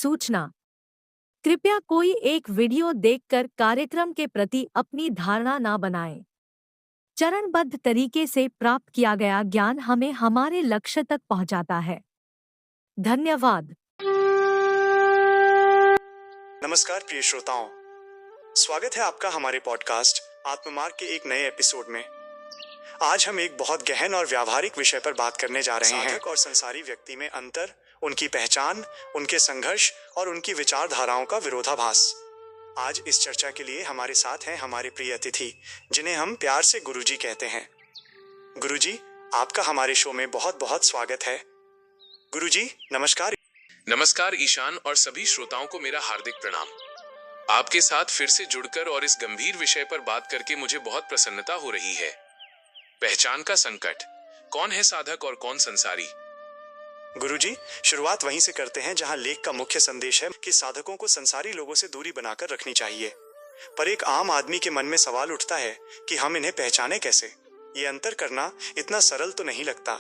सूचना। कृपया कोई एक वीडियो देखकर कार्यक्रम के प्रति अपनी धारणा न बनाएं। चरणबद्ध तरीके से प्राप्त किया गया ज्ञान हमें हमारे लक्ष्य तक पहुंचाता है। धन्यवाद। नमस्कार प्रिय श्रोताओं, स्वागत है आपका हमारे पॉडकास्ट आत्ममार्ग के एक नए एपिसोड में। आज हम एक बहुत गहन और व्यावहारिक विषय पर बात करने जा रहे हैं। साधक और संसारी व्यक्ति में अंतर, उनकी पहचान, उनके संघर्ष और उनकी विचारधाराओं का विरोधाभास। आज इस चर्चा के लिए हमारे साथ हैं हमारे प्रिय अतिथि, जिन्हें हम प्यार से गुरुजी कहते हैं। गुरुजी, आपका हमारे शो में बहुत बहुत स्वागत है। गुरुजी, नमस्कार। नमस्कार ईशान और सभी श्रोताओं को मेरा हार्दिक प्रणाम। आपके साथ फिर से जुड़कर और इस गंभीर विषय पर बात करके मुझे बहुत प्रसन्नता हो रही है। पहचान का संकट, कौन है साधक और कौन संसारी? गुरुजी, शुरुआत वहीं से करते हैं जहां लेख का मुख्य संदेश है कि साधकों को संसारी लोगों से दूरी बनाकर रखनी चाहिए। पर एक आम आदमी के मन में सवाल उठता है कि हम इन्हें पहचाने कैसे? ये अंतर करना इतना सरल तो नहीं लगता।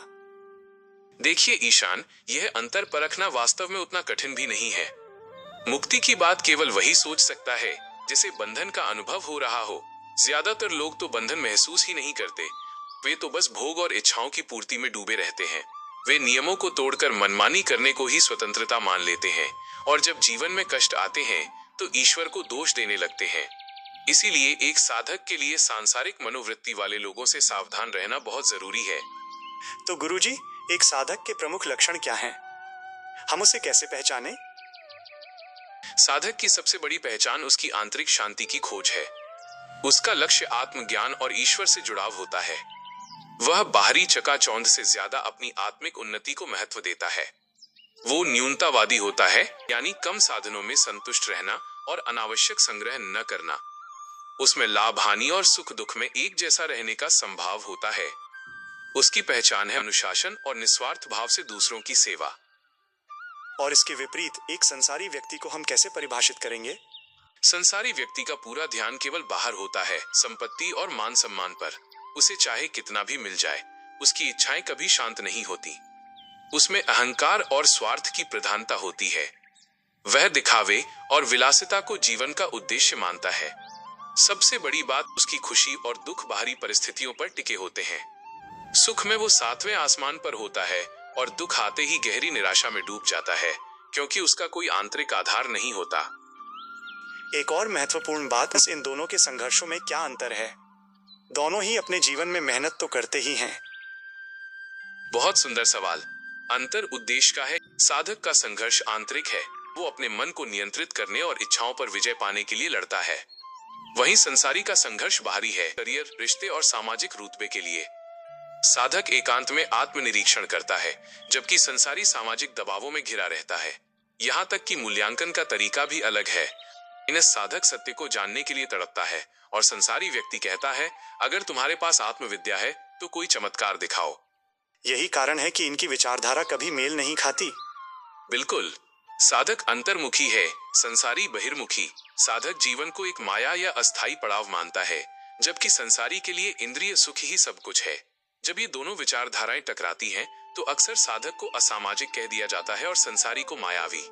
देखिए ईशान, यह अंतर परखना वास्तव में उतना कठिन भी नहीं है। मुक्ति की बात केवल वही सोच सकता है जिसे बंधन का अनुभव हो रहा हो। ज्यादातर लोग तो बंधन महसूस ही नहीं करते। वे तो बस भोग और इच्छाओं की पूर्ति में डूबे रहते हैं। वे नियमों को तोड़कर मनमानी करने को ही स्वतंत्रता मान लेते हैं और जब जीवन में कष्ट आते हैं तो ईश्वर को दोष देने लगते हैं। इसीलिए एक साधक के लिए सांसारिक मनोवृत्ति वाले लोगों से सावधान रहना बहुत जरूरी है। तो गुरुजी, एक साधक के प्रमुख लक्षण क्या हैं? हम उसे कैसे पहचानें? साधक की सबसे बड़ी पहचान उसकी आंतरिक शांति की खोज है। उसका लक्ष्य आत्मज्ञान और ईश्वर से जुड़ाव होता है। वह बाहरी चकाचौंध से ज्यादा अपनी आत्मिक उन्नति को महत्व देता है। वो न्यूनतावादी होता है, यानी कम साधनों में संतुष्ट रहना और अनावश्यक संग्रह न करना। उसमें लाभ हानि और सुख दुख में एक जैसा रहने का संभाव होता है। उसकी पहचान है अनुशासन और निस्वार्थ भाव से दूसरों की सेवा। और इसके विपरीत एक संसारी व्यक्ति को हम कैसे परिभाषित करेंगे? संसारी व्यक्ति का पूरा ध्यान केवल बाहर होता है, संपत्ति और मान सम्मान पर। उसे चाहे कितना भी मिल जाए, उसकी इच्छाएं कभी शांत नहीं होती। उसमें अहंकार और स्वार्थ की प्रधानता होती है। वह दिखावे और विलासिता को जीवन का उद्देश्य मानता है। सबसे बड़ी बात, उसकी खुशी और दुख बाहरी परिस्थितियों पर टिके होते हैं। सुख में वो 7वें आसमान पर होता है और दुख आते ही गहरी निराशा में डूब जाता है, क्योंकि उसका कोई आंतरिक आधार नहीं होता। एक और महत्वपूर्ण बात, इन दोनों के संघर्षों में क्या अंतर है? दोनों ही अपने जीवन में मेहनत तो करते ही हैं। बहुत सुंदर सवाल। अंतर उद्देश्य का है। साधक का संघर्ष आंतरिक है। वो अपने मन को नियंत्रित करने और इच्छाओं पर विजय पाने के लिए लड़ता है। वहीं संसारी का संघर्ष बाहरी है, करियर, रिश्ते और सामाजिक रुतबे के लिए। साधक एकांत में आत्मनिरीक्षण करता है, जबकि संसारी सामाजिक दबावों में घिरा रहता है। यहाँ तक कि मूल्यांकन का तरीका भी अलग है। इन साधक सत्य को जानने के लिए तड़पता है और संसारी व्यक्ति कहता है, अगर तुम्हारे पास आत्मविद्या है तो कोई चमत्कार दिखाओ। यही कारण है कि इनकी विचारधारा कभी मेल नहीं खाती। बिल्कुल। साधक अंतर्मुखी है, संसारी बहिर्मुखी। साधक जीवन को एक माया या अस्थायी पड़ाव मानता है, जबकि संसारी के लिए इंद्रिय सुख ही सब कुछ है। जब ये दोनों विचारधाराएं टकराती हैं, तो अक्सर साधक को असामाजिक कह दिया जाता है और संसारी को मायावी।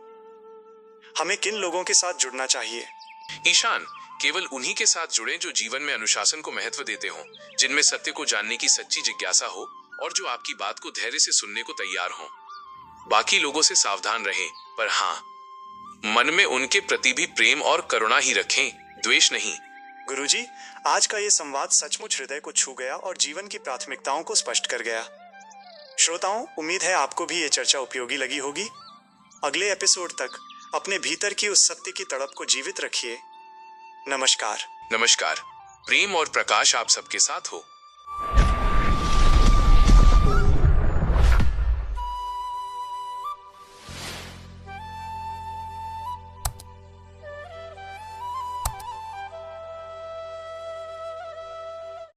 हमें किन लोगों के साथ जुड़ना चाहिए? ईशान, केवल उन्हीं के साथ जुड़ें जो जीवन में अनुशासन को महत्व देते हों, जिनमें सत्य को जानने की सच्ची जिज्ञासा हो और जो आपकी बात को धैर्य से सुनने को तैयार हों। बाकी लोगों से सावधान रहें, पर हाँ, मन में उनके प्रति भी प्रेम और करुणा ही रखें, द्वेष नहीं। गुरुजी, आज का ये संवाद सचमुच हृदय को छू गया और जीवन की प्राथमिकताओं को स्पष्ट कर गया। श्रोताओं, उम्मीद है आपको भी ये चर्चा उपयोगी लगी होगी। अगले एपिसोड तक अपने भीतर की उस सत्य की तड़प को जीवित रखिए। नमस्कार। नमस्कार। प्रेम और प्रकाश आप सबके साथ हो।